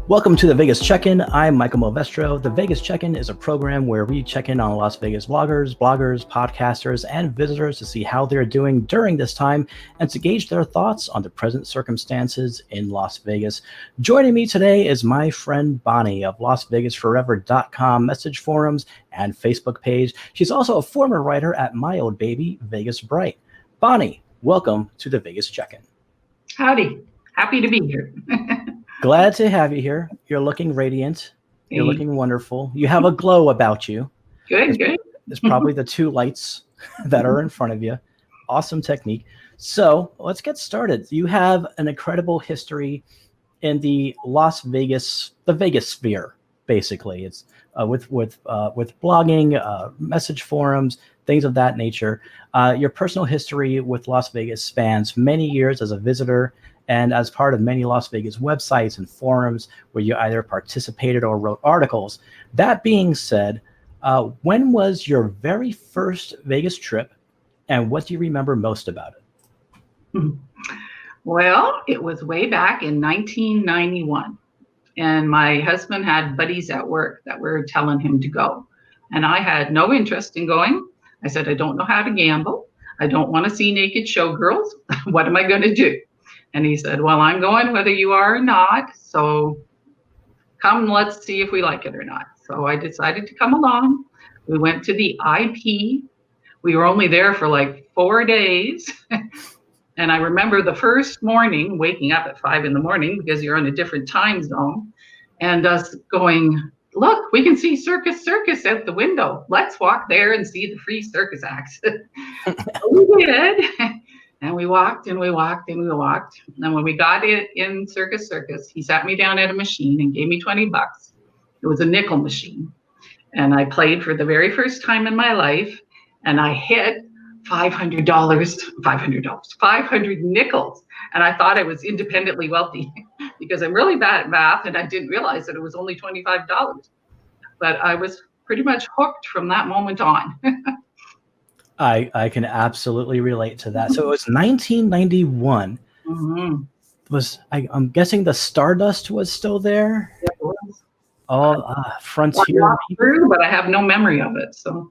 Welcome to the Vegas Check-In. I'm Michael Movestro. The Vegas Check-In is a program where we check in on Las Vegas vloggers, bloggers, podcasters, and visitors to see how they're doing during this time and to gauge their thoughts on the present circumstances in Las Vegas. Joining me today is my friend Bonnie of LasVegas4ever.com message forums and Facebook page. She's also a former writer at My Old Baby, Vegas Bright. Bonnie, welcome to the Vegas Check-In. Howdy. Happy to be here. Glad to have you here. You're looking radiant. You're looking wonderful. You have a glow about you. Good. It's probably the two lights that are in front of you. Awesome technique. So let's get started. You have an incredible history in the Las Vegas, the Vegas sphere, basically. It's with blogging, message forums, things of that nature. Your personal history with Las Vegas spans many years as a visitor and as part of many Las Vegas websites and forums where you either participated or wrote articles. That being said, when was your very first Vegas trip, and what do you remember most about it? Well, it was way back in 1991, and my husband had buddies at work that were telling him to go, and I had no interest in going. I said, I don't know how to gamble. I don't want to see naked showgirls. What am I going to do? And he said, well, I'm going whether you are or not. So come, let's see if we like it or not. So I decided to come along. We went to the IP. We were only there for like 4 days. And I remember the first morning waking up at 5 a.m. because you're in a different time zone, and us going, look, we can see Circus out the window. Let's walk there and see the free circus acts. We did. And we walked and we walked and we walked. And when we got it in Circus, he sat me down at a machine and gave me $20. It was a nickel machine. And I played for the very first time in my life. And I hit $500 nickels. And I thought I was independently wealthy because I'm really bad at math. And I didn't realize that it was only $25. But I was pretty much hooked from that moment on. I can absolutely relate to that. So it was 1991. Mm-hmm. I'm guessing the Stardust was still there? It was. Frontier. But I have no memory of it. So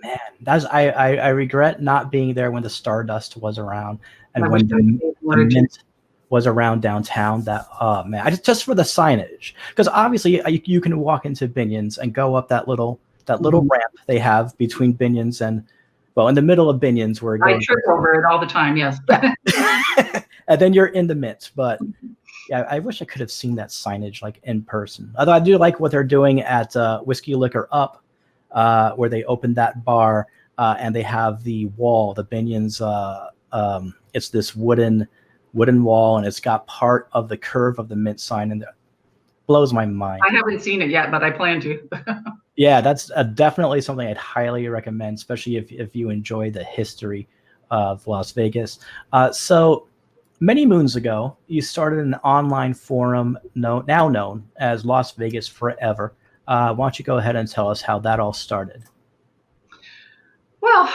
man, I regret not being there when the Stardust was around and when the Mint was around downtown. I just for the signage, because obviously you can walk into Binion's and go up that little ramp they have between Binion's and, well, in the middle of Binion's where I trip over it all the time. Yes. And then you're in the Mint, but yeah, I wish I could have seen that signage like in person. Although I do like what they're doing at Whiskey Liquor Up, where they opened that bar and they have the wall, the Binion's. It's this wooden wall, and it's got part of the curve of the Mint sign, and it blows my mind. I haven't seen it yet, but I plan to. Yeah, that's definitely something I'd highly recommend, especially if you enjoy the history of Las Vegas. So many moons ago, you started an online forum now known as LasVegas4ever. Why don't you go ahead and tell us how that all started? Well,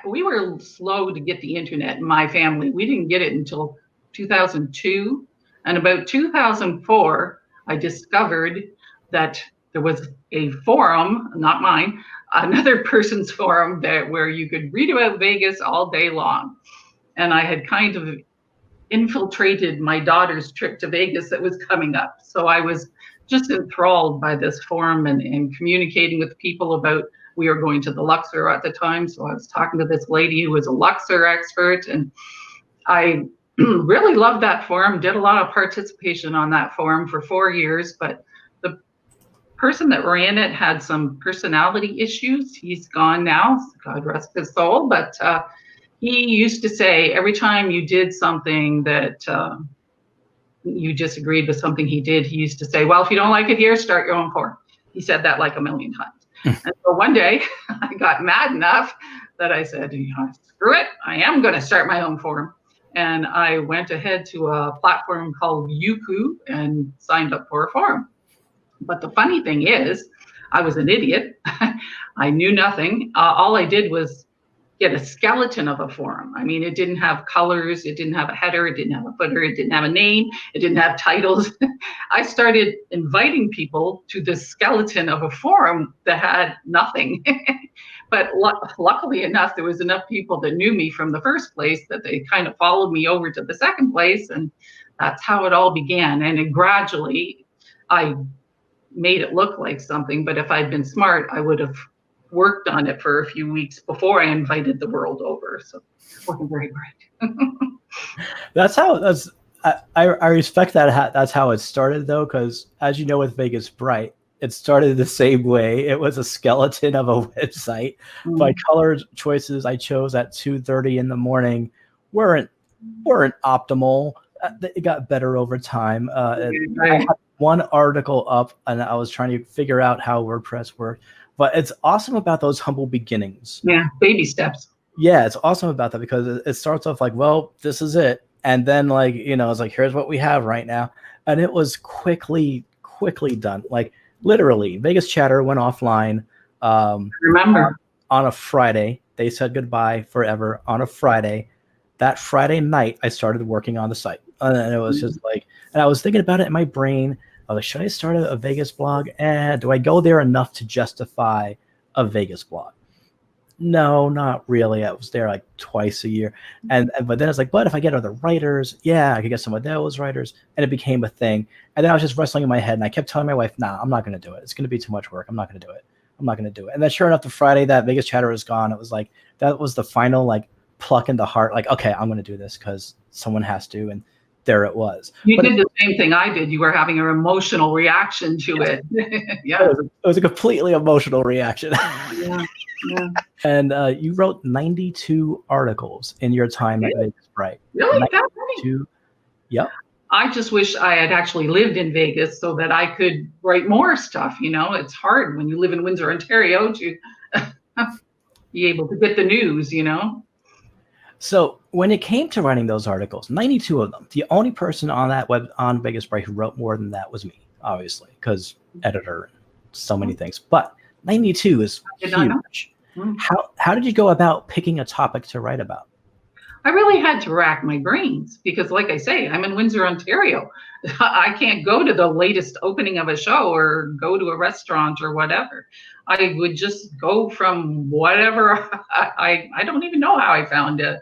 we were slow to get the internet in my family. We didn't get it until 2002. And about 2004, I discovered that there was a forum, not mine, another person's forum where you could read about Vegas all day long. And I had kind of infiltrated my daughter's trip to Vegas that was coming up. So I was just enthralled by this forum and communicating with people about, we were going to the Luxor at the time. So I was talking to this lady who was a Luxor expert, and I really loved that forum, did a lot of participation on that forum for 4 years, but the person that ran it had some personality issues. He's gone now, God rest his soul, but he used to say every time you did something that you disagreed with something he did, he used to say, well, if you don't like it here, start your own forum. He said that like a million times. And so one day I got mad enough that I said, screw it, I am going to start my own forum. And I went ahead to a platform called Youku and signed up for a forum. But the funny thing is, I was an idiot. I knew nothing. All I did was get a skeleton of a forum. I mean, it didn't have colors, it didn't have a header, it didn't have a footer, it didn't have a name, it didn't have titles. I started inviting people to the skeleton of a forum that had nothing. But luckily enough, there was enough people that knew me from the first place that they kind of followed me over to the second place. And that's how it all began. And then gradually, I made it look like something. But if I'd been smart, I would have worked on it for a few weeks before I invited the world over. So it wasn't very bright. I respect that. That's how it started, though, because as you know, with Vegas Bright, it started the same way. It was a skeleton of a website. My color choices I chose at 2:30 in the morning weren't optimal. It got better over time. I had one article up, and I was trying to figure out how WordPress worked. But it's awesome about those humble beginnings. Yeah, baby steps. Yeah, it's awesome about that because it starts off like, well, this is it. And then, like, it's like, here's what we have right now. And it was quickly done. Like, literally, Vegas Chatter went offline. Remember. On a Friday. They said goodbye forever on a Friday. That Friday night, I started working on the site. And it was just like, and I was thinking about it in my brain. I was like, should I start a Vegas blog? Do I go there enough to justify a Vegas blog? No, not really. I was there like twice a year. But then it's like, but if I get other writers, yeah, I could get some of those writers. And it became a thing. And then I was just wrestling in my head, and I kept telling my wife, nah, I'm not going to do it. It's going to be too much work. I'm not going to do it. And then sure enough, the Friday that Vegas Chatter was gone, it was like, that was the final like pluck in the heart. Like, okay, I'm going to do this because someone has to. And there it was. You did the same thing I did. You were having an emotional reaction to it. Yeah. It was a completely emotional reaction. Yeah. And you wrote 92 articles in your time at Vegas Bright. Really? 92? Yep. I just wish I had actually lived in Vegas so that I could write more stuff. It's hard when you live in Windsor, Ontario, to be able to get the news, So when it came to writing those articles, 92 of them, the only person on Vegas Bright who wrote more than that was me, obviously, because editor and so many things. But 92 is huge. How did you go about picking a topic to write about? I really had to rack my brains because, like I say, I'm in Windsor, Ontario. I can't go to the latest opening of a show or go to a restaurant or whatever. I would just go from whatever. I don't even know how I found it.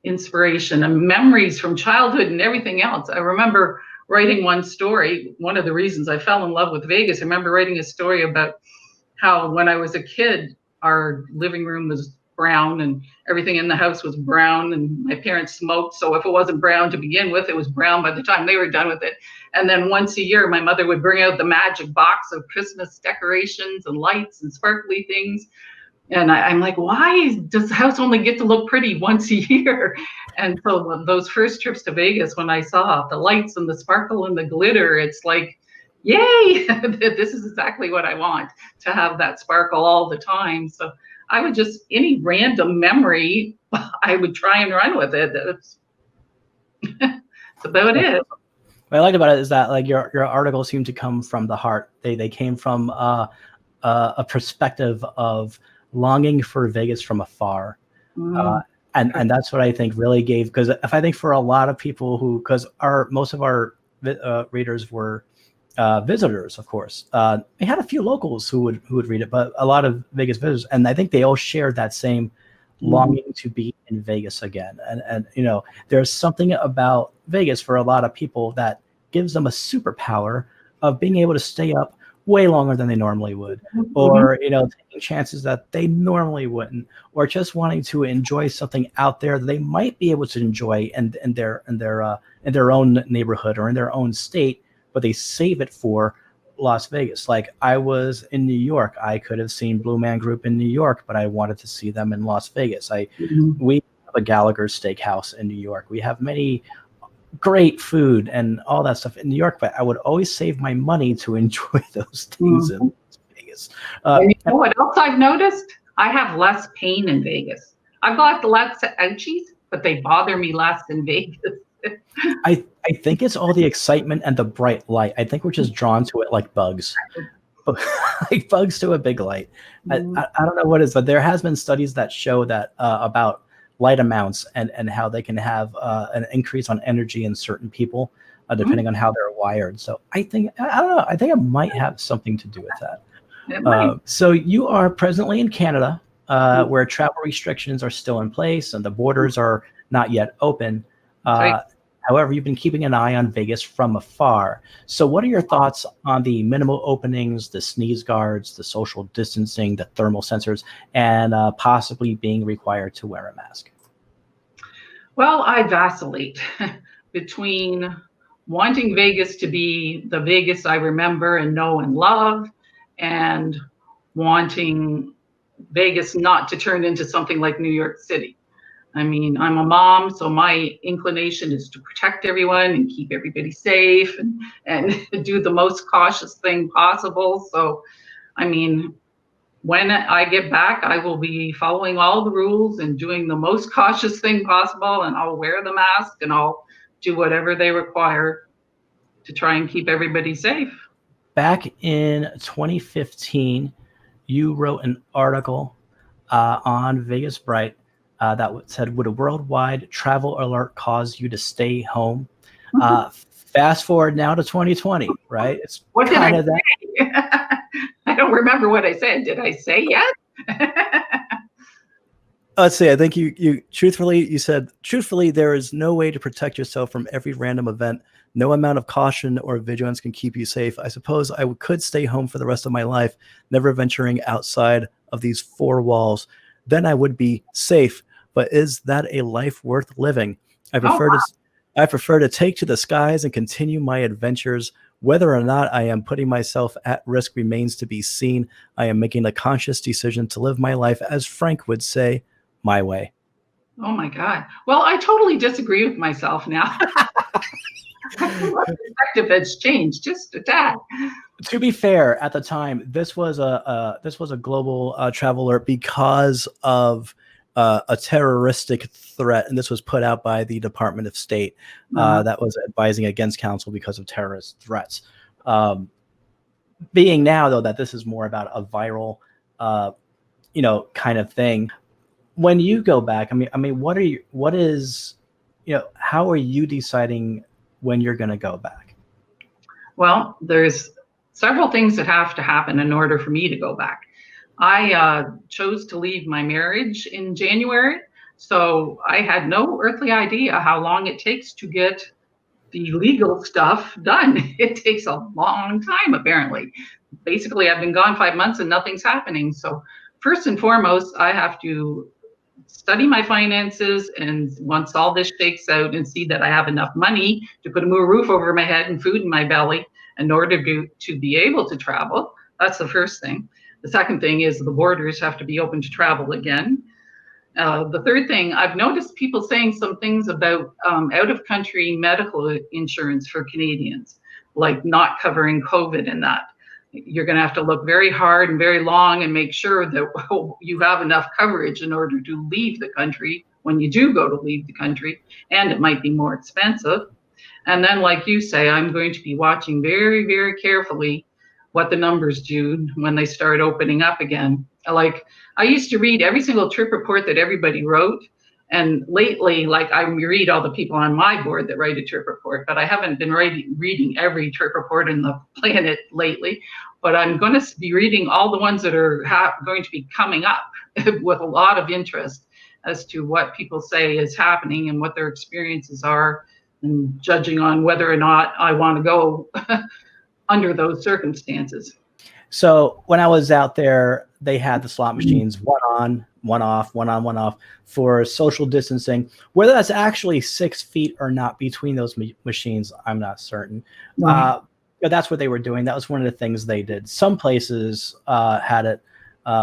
Inspiration and memories from childhood and everything else. I remember writing one story. One of the reasons I fell in love with Vegas, I remember writing a story about how when I was a kid, our living room was brown and everything in the house was brown, and my parents smoked. So if it wasn't brown to begin with, it was brown by the time they were done with it. And then once a year, my mother would bring out the magic box of Christmas decorations and lights and sparkly things. And I'm like, why does the house only get to look pretty once a year? And so those first trips to Vegas, when I saw the lights and the sparkle and the glitter, it's like, yay, this is exactly what I want, to have that sparkle all the time. So I would just, any random memory, I would try and run with it. That's about it. What I liked about it is that like your articles seem to come from the heart. They came from a perspective of longing for Vegas from afar. And that's what I think really gave, because if I think for a lot of people because most of our readers were visitors, of course. We had a few locals who would read it, but a lot of Vegas visitors, and I think they all shared that same longing to be in Vegas again. And there's something about Vegas for a lot of people that gives them a superpower of being able to stay up way longer than they normally would, or taking chances that they normally wouldn't, or just wanting to enjoy something out there that they might be able to enjoy in their own neighborhood or in their own state, but they save it for Las Vegas. Like I was in New York, I could have seen Blue Man Group in New York, but I wanted to see them in Las Vegas. We have a Gallagher Steakhouse in New York. We have many great food and all that stuff in New York, but I would always save my money to enjoy those things in Las Vegas. And you know what else I've noticed? I have less pain in Vegas. I've got lots of ouchies, but they bother me less in Vegas. I think it's all the excitement and the bright light. I think we're just drawn to it like bugs. like bugs to a big light. I don't know what it is, but there has been studies that show that about light amounts and how they can have an increase on energy in certain people, depending on how they're wired. So I don't know. I think it might have something to do with that. It might. So you are presently in Canada, where travel restrictions are still in place and the borders are not yet open. Right. However, you've been keeping an eye on Vegas from afar. So what are your thoughts on the minimal openings, the sneeze guards, the social distancing, the thermal sensors, and possibly being required to wear a mask? Well, I vacillate between wanting Vegas to be the Vegas I remember and know and love, and wanting Vegas not to turn into something like New York City. I mean, I'm a mom, so my inclination is to protect everyone and keep everybody safe and do the most cautious thing possible. So, I mean, when I get back, I will be following all the rules and doing the most cautious thing possible, and I'll wear the mask and I'll do whatever they require to try and keep everybody safe. Back in 2015, you wrote an article on Vegas Bright that said, "Would a worldwide travel alert cause you to stay home?" Fast forward now to 2020, right? It's What did kind I of that. say? I don't remember what I said. Did I say yes? Let's see. I think you truthfully, you said, truthfully, there is no way to protect yourself from every random event. No amount of caution or vigilance can keep you safe. I suppose I could stay home for the rest of my life, never venturing outside of these four walls. Then I would be safe. But is that a life worth living? I prefer to take to the skies and continue my adventures. Whether or not I am putting myself at risk remains to be seen. I am making a conscious decision to live my life, as Frank would say, my way. Oh my God. Well, I totally disagree with myself now. My perspective has changed just a tad. To be fair, at the time, this was a global travel alert because of a terroristic threat, and this was put out by the Department of State that was advising against council because of terrorist threats. Being now, though, that this is more about a viral, kind of thing. When you go back, I mean, how are you deciding when you're going to go back? Well, there's several things that have to happen in order for me to go back. I chose to leave my marriage in January, so I had no earthly idea how long it takes to get the legal stuff done. It takes a long time, apparently. Basically, I've been gone 5 months and nothing's happening. So first and foremost, I have to study my finances, and once all this shakes out and see that I have enough money to put a roof over my head and food in my belly in order to be able to travel. That's the first thing. The second thing is the borders have to be open to travel again. The third thing, I've noticed people saying some things about out-of-country medical insurance for Canadians, like not covering COVID and that. You're going to have to look very hard and very long and make sure that you have enough coverage in order to leave the country when you do go to leave the country, and it might be more expensive. And then, like you say, I'm going to be watching very, very carefully what the numbers do when they start opening up again. Like, I used to read every single trip report that everybody wrote. And lately, like, I read all the people on my board that write a trip report, but I haven't been reading every trip report in the planet lately. But I'm going to be reading all the ones that are going to be coming up with a lot of interest as to what people say is happening and what their experiences are, and judging on whether or not I want to go under those circumstances. So when I was out there, they had the slot machines, one on, one off, one on, one off, for social distancing. Whether that's actually 6 feet or not between those machines, I'm not certain. But that's what they were doing. That was one of the things they did. Some places had it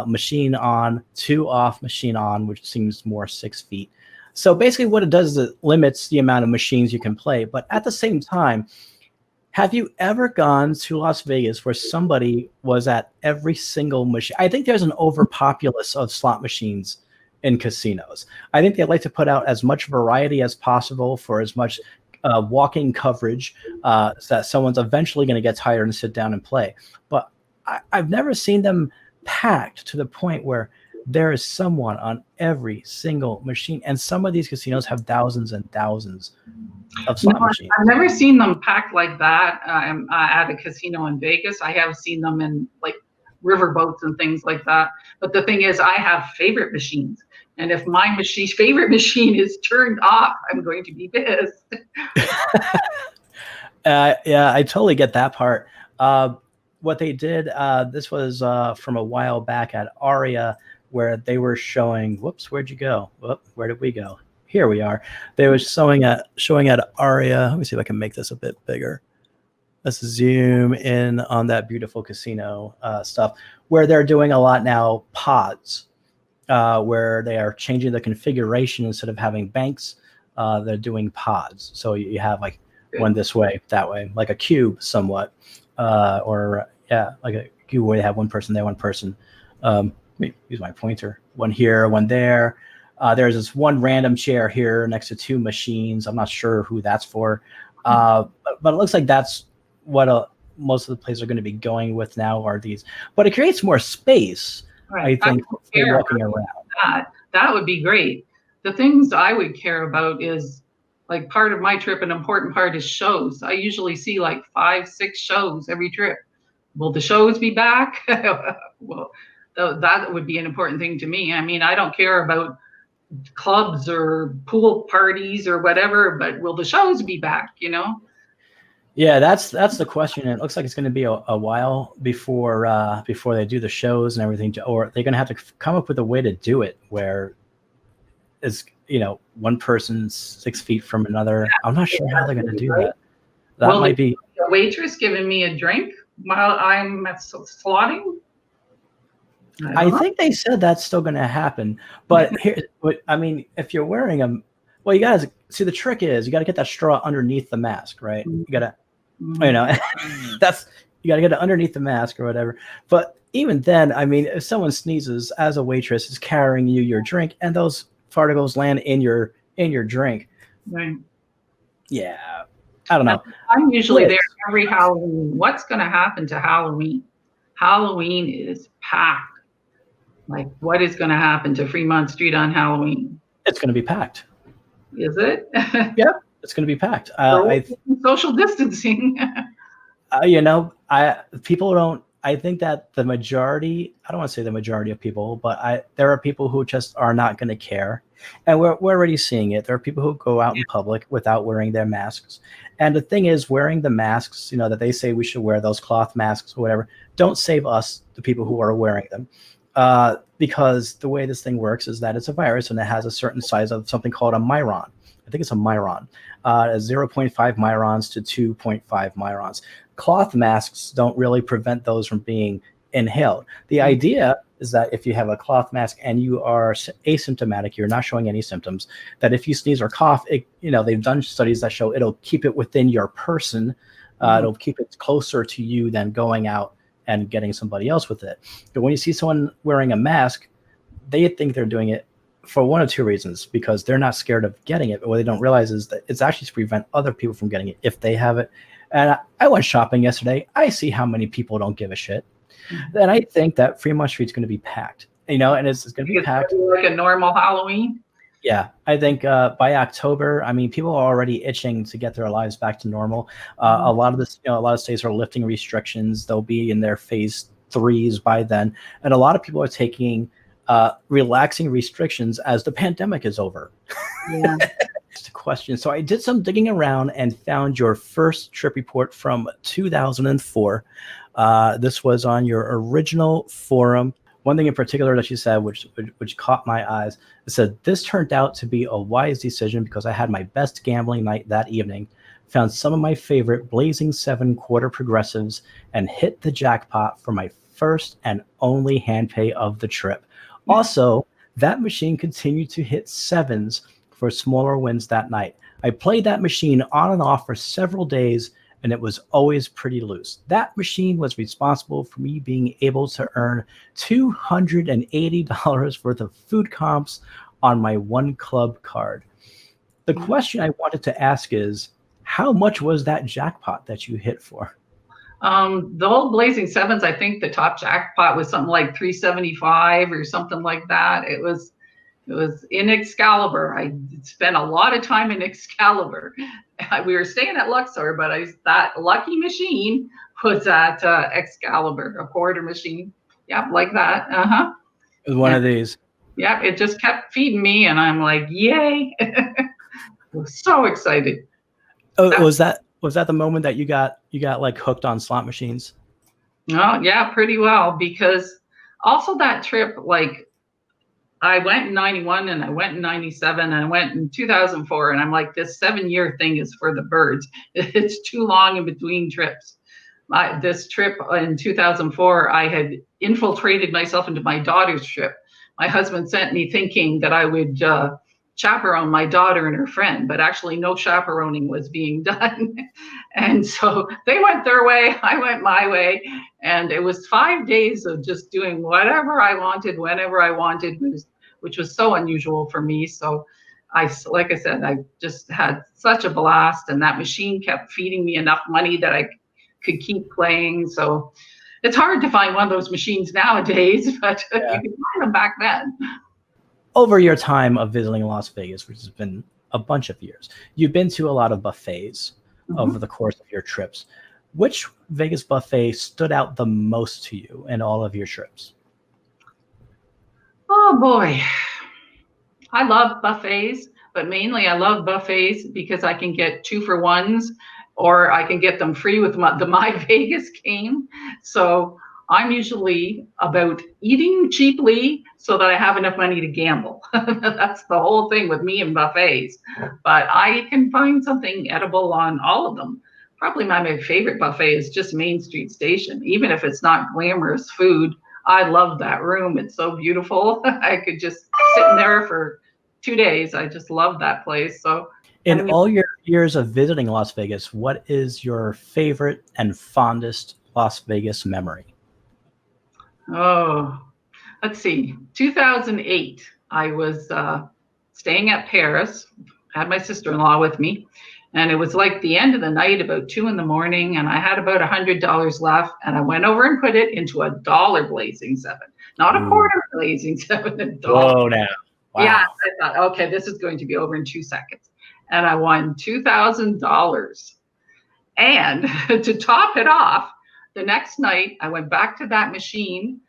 machine on, 2 off, machine on, which seems more 6 feet. So basically what it does is it limits the amount of machines you can play. But at the same time, have you ever gone to Las Vegas where somebody was at every single machine? I think there's an overpopulace of slot machines in casinos. I think they like to put out as much variety as possible for as much walking coverage so that someone's eventually going to get tired and sit down and play. But I've never seen them packed to the point where there is someone on every single machine. And some of these casinos have thousands and thousands of slot machines. I've never seen them packed like that at a casino in Vegas. I have seen them in like river boats and things like that. But the thing is, I have favorite machines. And if my favorite machine is turned off, I'm going to be pissed. Yeah, I totally get that part. What they did, this was from a while back at Aria, where they were showing, whoops, where'd you go? Whoop, where did we go? Here we are. They were showing at Aria. Let me see if I can make this a bit bigger. Let's zoom in on that beautiful casino stuff, where they're doing a lot now pods, where they are changing the configuration. Instead of having banks, they're doing pods. So you have like one this way, that way, like a cube somewhat, or like a cube where they have one person there, one person. Let me use my pointer. One here, one there. There's this one random chair here next to two machines. I'm not sure who that's for, but it looks like that's what most of the places are going to be going with now are these. But it creates more space, right. I think, for walking around. That would be great. The things I would care about is, like, part of my trip, an important part is shows. I usually see like 5-6 shows every trip. Will the shows be back? Well, that would be an important thing to me. I mean, I don't care about clubs or pool parties or whatever, but will the shows be back, you know? Yeah, that's the question. And it looks like it's going to be a while before they do the shows and everything, or they're going to have to come up with a way to do it where it's, one person's 6 feet from another. Yeah, I'm not sure how they're going to do that. That might be a waitress giving me a drink while I'm slotting. I think they said that's still going to happen, but I mean, if you're wearing them, well, you guys see, the trick is you got to get that straw underneath the mask, right? You got to, you got to get it underneath the mask or whatever. But even then, I mean, if someone sneezes as a waitress is carrying you your drink and those particles land in your drink. Right. Yeah. I don't know. I'm usually there every Halloween. What's going to happen to Halloween? Halloween is packed. Like, what is going to happen to Fremont Street on Halloween? It's going to be packed. Is it? Yep, it's going to be packed. Social distancing. People don't. I think that the majority. I don't want to say the majority of people, but there are people who just are not going to care, and we're already seeing it. There are people who go out in public without wearing their masks, and the thing is, wearing the masks, that they say we should wear those cloth masks or whatever, don't save us, the people who are wearing them. Because the way this thing works is that it's a virus and it has a certain size of something called a myron. I think it's a myron, 0.5 myrons to 2.5 myrons. Cloth masks don't really prevent those from being inhaled. The idea is that if you have a cloth mask and you are asymptomatic, you're not showing any symptoms, that if you sneeze or cough, they've done studies that show it'll keep it within your person. It'll keep it closer to you than going out and getting somebody else with it. But when you see someone wearing a mask, they think they're doing it for one of two reasons, because they're not scared of getting it. But what they don't realize is that it's actually to prevent other people from getting it if they have it. And I went shopping yesterday. I see how many people don't give a shit. And I think that Fremont Street's going to be packed, and it's going to be packed. Like a normal Halloween? Yeah, I think by October, I mean, people are already itching to get their lives back to normal. A lot of states are lifting restrictions. They'll be in their phase 3s by then, and a lot of people are taking relaxing restrictions as the pandemic is over. Yeah. Just a question. So I did some digging around and found your first trip report from 2004. This was on your original forum. One thing in particular that you said, which caught my eyes, it said, "This turned out to be a wise decision because I had my best gambling night that evening, found some of my favorite Blazing 7 quarter progressives, and hit the jackpot for my first and only hand pay of the trip. Also, that machine continued to hit 7s for smaller wins that night. I played that machine on and off for several days, and it was always pretty loose. That machine was responsible for me being able to earn $280 worth of food comps on my one club card." The question I wanted to ask is, how much was that jackpot that you hit for? The old Blazing Sevens, I think the top jackpot was something like 375 or something like that. It was in Excalibur. I spent a lot of time in Excalibur. We were staying at Luxor, but that lucky machine was at Excalibur, a quarter machine. Yep, like that. Uh-huh. It was one of these. Yeah, it just kept feeding me, and I'm like, yay! I was so excited. Oh, was that the moment that you got like hooked on slot machines? Oh, yeah, pretty well, because also that trip, like I went in 91 and I went in 97 and I went in 2004, and I'm like, this 7-year thing is for the birds. It's too long in between trips. This trip in 2004, I had infiltrated myself into my daughter's trip. My husband sent me thinking that I would chaperone my daughter and her friend, but actually no chaperoning was being done. And so they went their way, I went my way. And it was 5 days of just doing whatever I wanted, whenever I wanted, which was so unusual for me. So like I said, I just had such a blast, and that machine kept feeding me enough money that I could keep playing. So it's hard to find one of those machines nowadays, but you could find them back then. Over your time of visiting Las Vegas, which has been a bunch of years, you've been to a lot of buffets over the course of your trips. Which Vegas buffet stood out the most to you in all of your trips? Oh boy. I love buffets, but mainly I love buffets because I can get 2-for-1s, or I can get them free with the My Vegas game. So I'm usually about eating cheaply so that I have enough money to gamble. That's the whole thing with me and buffets. But I can find something edible on all of them. Probably my favorite buffet is just Main Street Station. Even if it's not glamorous food, I love that room. It's so beautiful. I could just sit in there for 2 days. I just love that place. So in all your years of visiting Las Vegas, what is your favorite and fondest Las Vegas memory? Oh, let's see. 2008, I was staying at Paris, had my sister-in-law with me, and it was like the end of the night, about 2 a.m, and I had about $100 left, and I went over and put it into a dollar Blazing Seven, not a quarter Blazing Seven, a dollar. Whoa, now. Wow. Yeah, I thought, okay, this is going to be over in 2 seconds. And I won $2,000. And to top it off, the next night I went back to that machine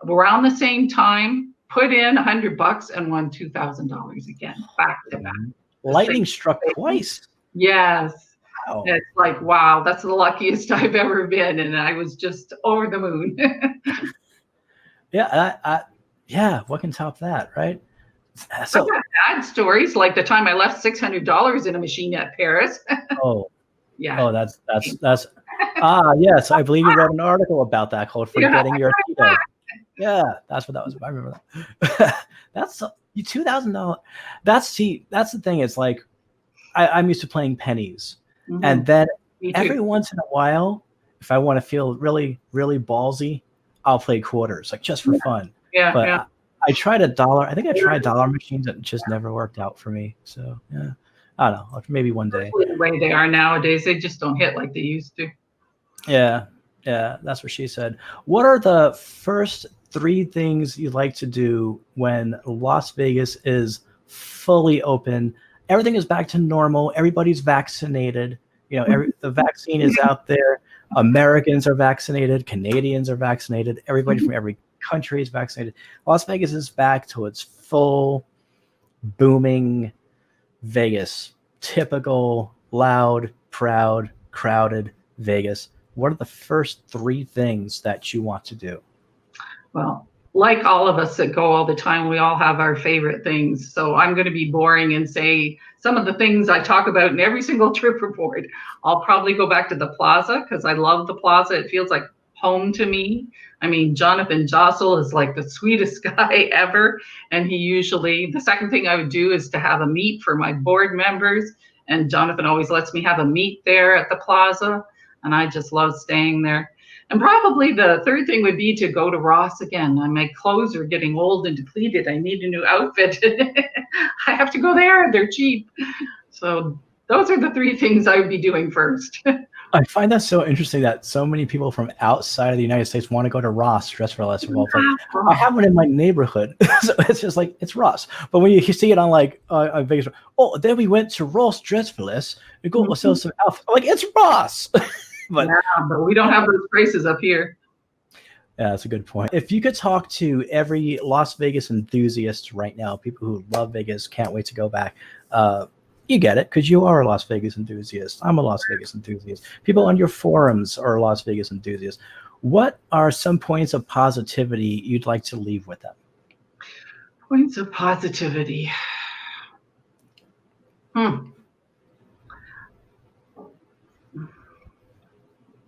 around the same time, put in $100 and won $2,000 again, back to back. Lightning struck twice. Yes. Wow. It's like, wow, that's the luckiest I've ever been. And I was just over the moon. Yeah, what can top that, right? So I've got bad stories, like the time I left $600 in a machine at Paris. Oh, yeah. Oh, that's yes, I believe you wrote an article about that called "Forgetting Your Tito." Yeah, that's what that was. I remember that. That's $2,000. That's the thing. It's like I'm used to playing pennies, and then every once in a while, if I want to feel really, really ballsy, I'll play quarters, like just for fun. Yeah, but I tried a dollar. I think I tried dollar machines, and it just never worked out for me. So yeah, I don't know. Maybe one day. The way they are nowadays, they just don't hit like they used to. Yeah, that's what she said. What are the first 3 things you like to do when Las Vegas is fully open? Everything is back to normal. Everybody's vaccinated. The vaccine is out there. Americans are vaccinated. Canadians are vaccinated. Everybody from every country is vaccinated. Las Vegas is back to its full, booming Vegas. Typical, loud, proud, crowded Vegas. What are the first 3 things that you want to do? Well, like all of us that go all the time, we all have our favorite things. So I'm going to be boring and say some of the things I talk about in every single trip report. I'll probably go back to the plaza because I love the plaza. It feels like home to me. I mean, Jonathan Jossel is like the sweetest guy ever. And the second thing I would do is to have a meet for my board members. And Jonathan always lets me have a meet there at the plaza. And I just love staying there. And probably the third thing would be to go to Ross again. My clothes are getting old and depleted. I need a new outfit. I have to go there. They're cheap. So those are the 3 things I would be doing first. I find that so interesting that so many people from outside of the United States want to go to Ross Dress for Less. Well, like, I have one in my neighborhood, so it's just like it's Ross. But when you see it on like Vegas, oh, then we went to Ross Dress for Less. We go sell some outfits. Like it's Ross. But we don't have those prices up here. Yeah, that's a good point. If you could talk to every Las Vegas enthusiast right now, people who love Vegas, can't wait to go back, you get it, because you are a Las Vegas enthusiast. I'm a Las Vegas enthusiast. People on your forums are Las Vegas enthusiasts. What are some points of positivity you'd like to leave with them? Points of positivity. You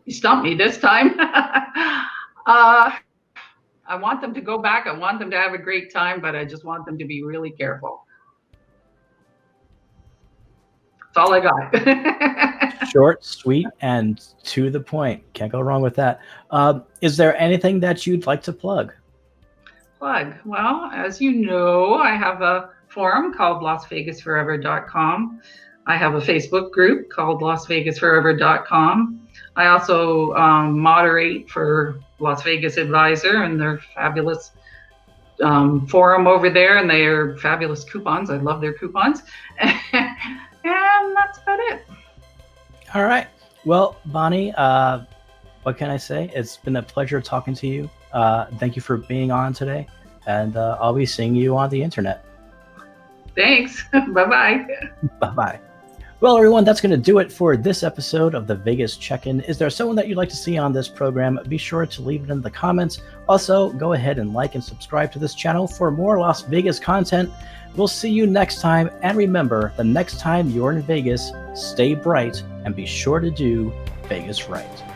stumped me this time. I want them to go back. I want them to have a great time, but I just want them to be really careful. That's all I got. Short, sweet, and to the point. Can't go wrong with that. Is there anything that you'd like to plug? Well, as you know, I have a forum called LasVegas4ever.com. I have a Facebook group called LasVegas4ever.com. I also moderate for Las Vegas Advisor and their fabulous forum over there, and they are fabulous coupons. I love their coupons. And that's about it. All right. Well, Bonnie, what can I say? It's been a pleasure talking to you. Thank you for being on today, and I'll be seeing you on the internet. Thanks. Bye-bye. Bye-bye. Well, everyone, that's going to do it for this episode of the Vegas Check-In. Is there someone that you'd like to see on this program? Be sure to leave it in the comments. Also, go ahead and like and subscribe to this channel for more Las Vegas content. We'll see you next time. And remember, the next time you're in Vegas, stay bright and be sure to do Vegas right.